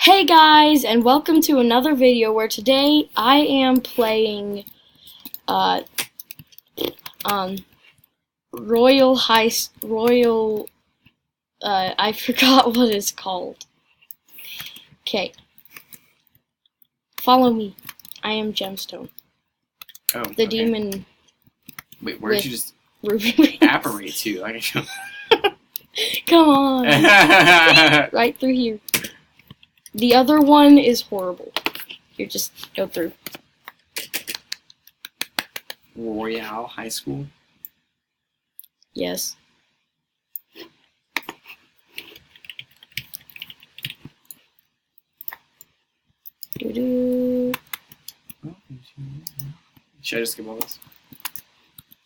Hey guys, and welcome to another video where today I am playing uh um Royal Heist Royal I forgot what it's called. Okay. Follow me. I am Gemstone. Oh, The okay. demon Wait, where did with you just Ruby. apparate to? I can Come on. Right through here. The other one is horrible. Here, just go through. Royale High School. Yes. Doo-doo. Should I just skip all this?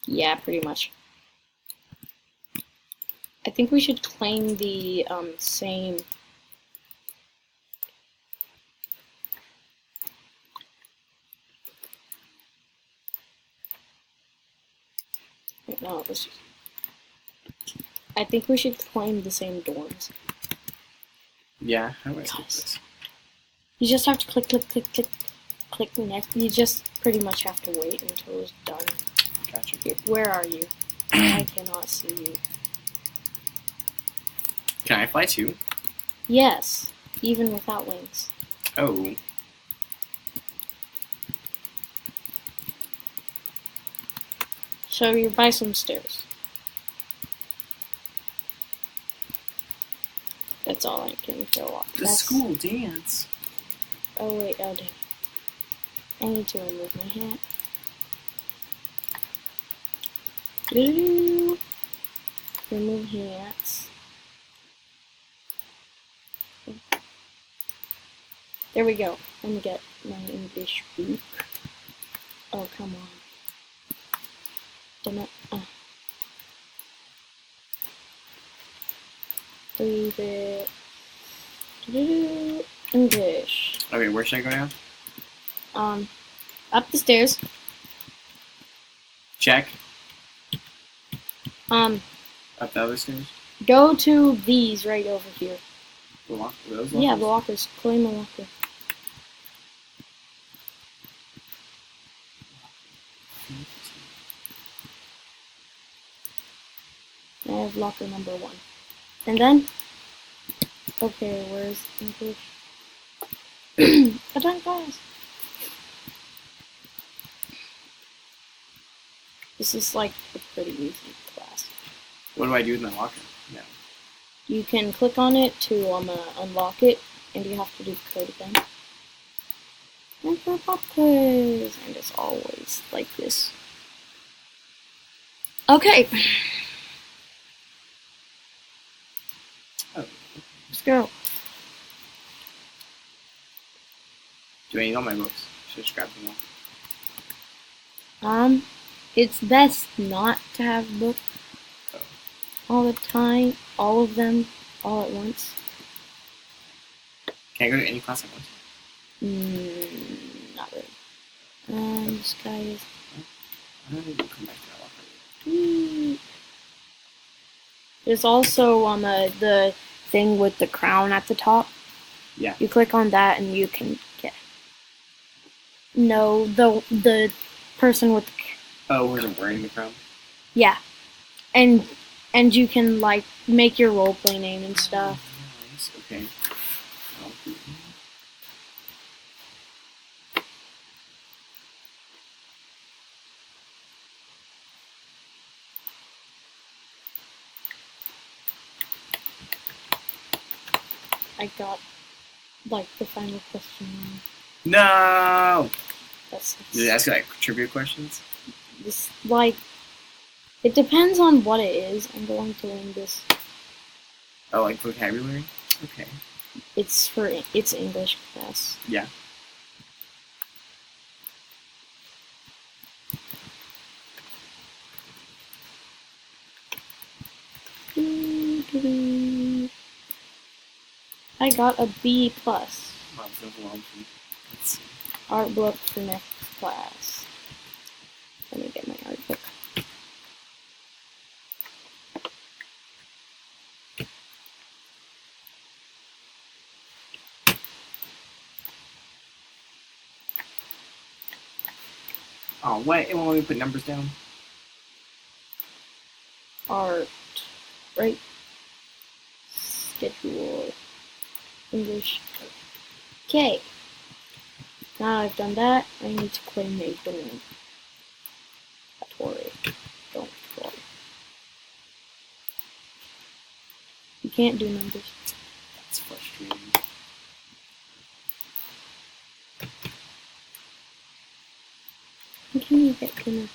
Yeah, pretty much. I think we should claim the same. Wait, no, let's just. I think we should claim the same dorms. Yeah, how do I skip Guys. this? You just have to click the next. You just pretty much have to wait until it's done. Gotcha. Here, where are you? I cannot see you. Can I fly too? Yes, even without wings. Oh. So you're by some stairs. That's all I can show off. The school dance. Oh wait, oh dang. I need to remove my hat. Doo-doo-doo. Remove hats. There we go. Let me get my English book. Oh, come on. Damn it. Leave it. Doo-doo-doo. English. Okay, where should I go now? Up the stairs. Check. Go Up the other stairs. to these right over here. The lock. Those Yeah, lockers? the lockers. Claim a locker. I have locker number 1. And then, okay, where's English? I done class. This is like a pretty easy class. What do I do with my locker? No. You can click on it to unlock it, and you have to do the code again. And for pop quiz, and it's always like this. Okay. Oh. Let's go. Do I need all my books? Should I just grab them all? It's best not to have books all the time, all of them, all at once. Can I go to any class at once? Not really. This guy is. I don't need to come back to my locker. There's also the thing with the crown at the top. Yeah. You click on that and you can get. No, the person with. Oh, who's wearing the crown? Yeah, and you can like make your roleplay name and stuff. Nice. Okay. I got like the final question wrong. No. That's Did it ask you like trivia questions? this like it depends on what it is. I'm going to learn this. Oh, like vocabulary? Okay. It's English class. Yeah. I got a B plus. Wow, so long. Let's see. Art book for next class. Let me get my art book. Oh, what? It won't let me put numbers down. Art. Right. Schedule. English. Okay. Now I've done that, I need to claim a dorm. Don't worry. You can't do numbers. That's frustrating. How can you get dinner?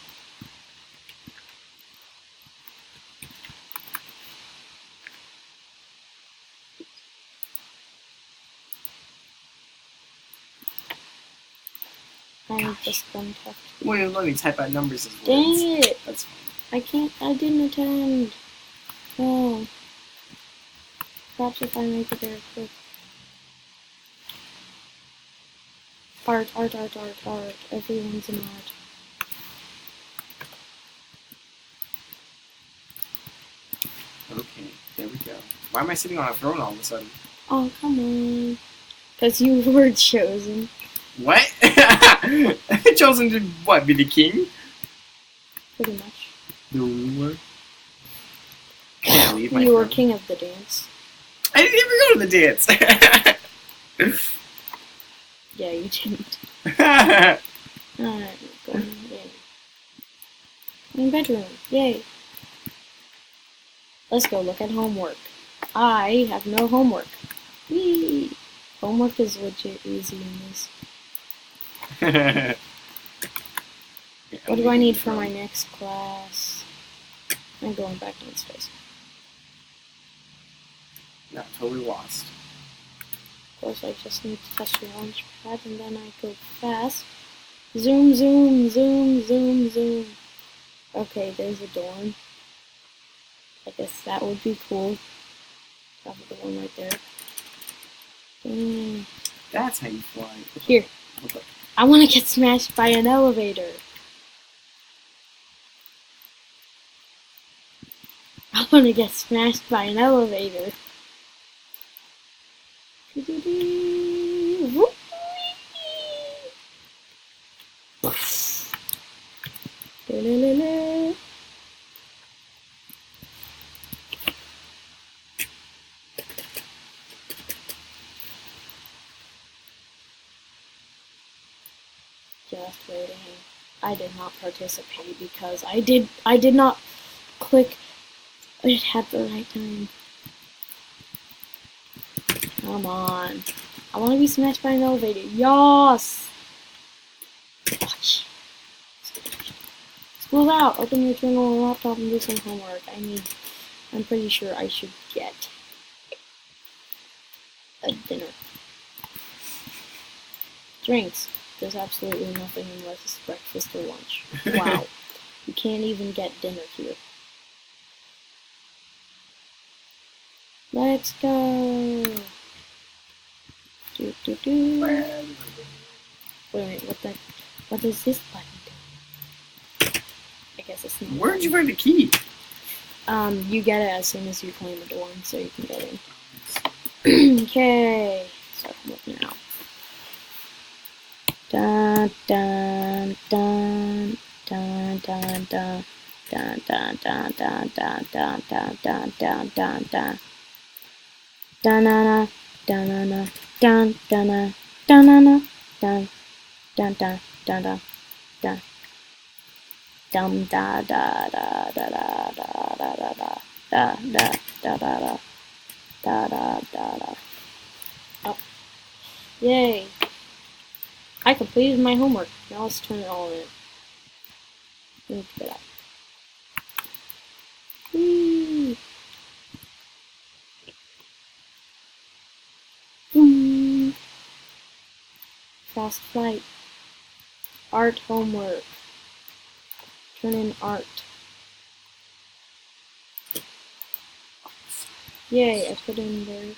I'm just going to have to. Well, let me type out numbers as words. Dang it! That's fine. I didn't attend. Oh. Perhaps if I make it there quick. Art. Everyone's an art. Okay, there we go. Why am I sitting on a throne all of a sudden? Oh, come on. Because you were chosen. What? Chosen to what? Be the king? Pretty much. The ruler? Can't leave my You were throne. king of the dance. I didn't even go to the dance. Yeah, you didn't. Alright, going in. In bedroom. Yay. Let's go look at homework. I have no homework. Whee! Homework is legit easy in this. What do I need for my next class? I'm going back downstairs. No, totally lost. Of course, I just need to touch the launch pad and then I go fast. Zoom, zoom, zoom, zoom, zoom. Okay, there's a dorm. I guess that would be cool. Have the one right there. That's how you fly. Here. I want to get smashed by an elevator. I want to get smashed by an elevator. Just waiting. I did not participate because I did not click it at the right time. Come on. I want to be smashed by an elevator. Yas! Watch. School's out. Open your journal and laptop and do some homework. I'm pretty sure I should get a dinner. Drinks. There's absolutely nothing unless it's breakfast or lunch. Wow. You can't even get dinner here. Let's go. Do do do. Wait, what does this button do? I guess it's not. Where'd you find the key? You get it as soon as you claim a dorm, so you can get in. Okay. Start looking now. Dun dun dun dun dun dun dun dun dun dun dun dun dun dun dun dun dun. Da-na-na, da-na-na, dun-da-na, da-na-na, dun, dun-dun, dun-dun, dun. Dum da da da da da da da da da da da da da da da da da. Oh. Yay. I completed my homework. Now let's turn it all in. Let me get out. Whee! Fast flight. Art homework. Turn in art. Yay, I put in there.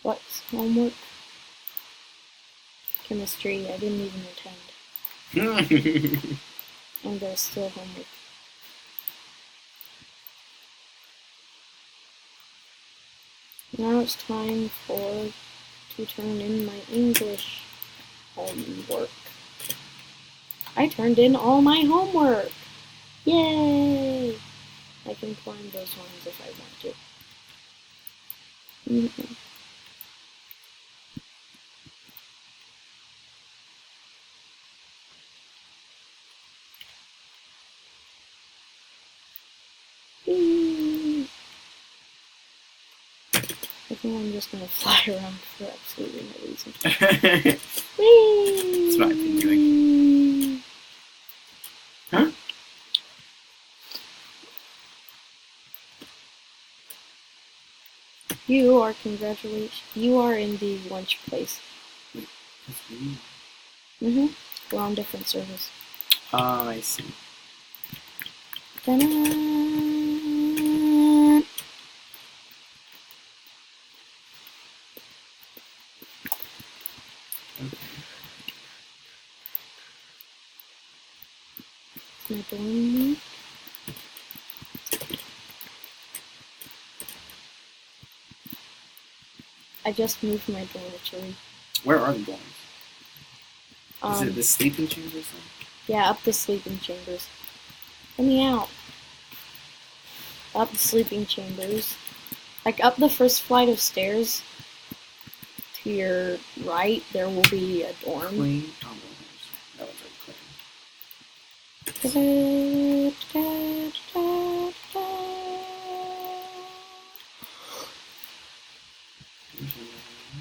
What's homework? Chemistry, I didn't even attend. And there's still homework. Now it's time to turn in my English. homework. I turned in all my homework. Yay! I can climb those ones if I want to. I think I'm just gonna fly around for absolutely no reason. That's what I've been doing. Huh? You are You are in the lunch place. We're on different servers. Oh, I see. Ta-da! My dorm. I just moved my dormitory. Where are the dorms? Is it Um, the sleeping chambers? yeah, up the sleeping chambers. Let me out. Up the sleeping chambers. Like up the first flight of stairs. To your right, there will be a dorm. Clean. Oh, no, that was already clean.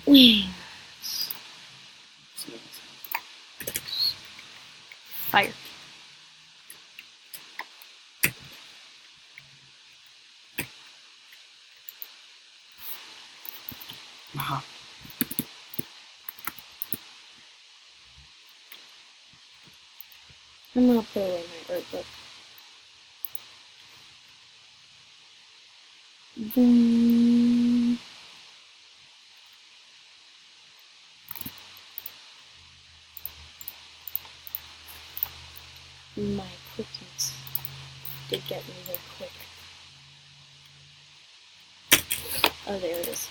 Wings. Fire. Aha. I'm gonna put away my art book. Boom. My quickness did get me there quick. Oh, there it is.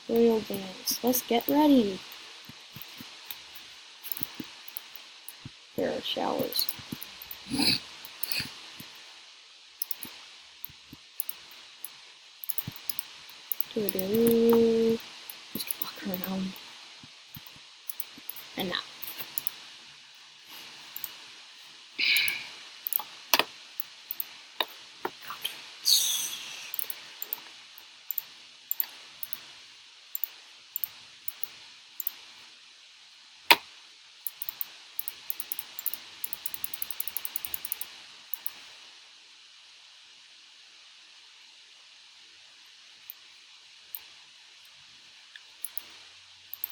Royal dance. Let's get ready. There are showers. Doo-doo. Just walk around. And now.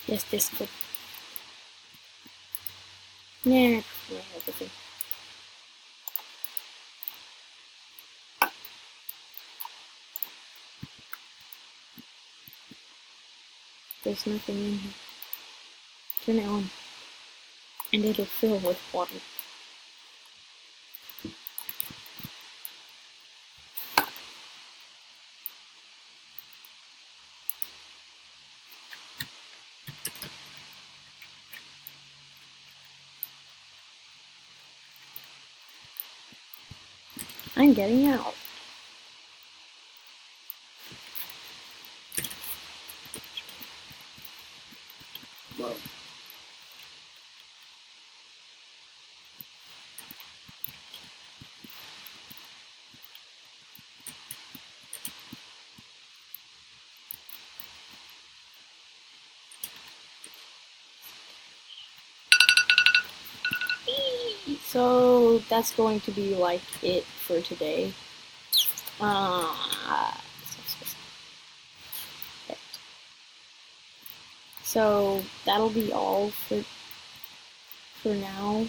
Yes, this could. Nah, everything. There's nothing in here. Turn it on. And it'll fill with water. I'm getting out. Whoa. So that's going to be like it for today. So that'll be all for now.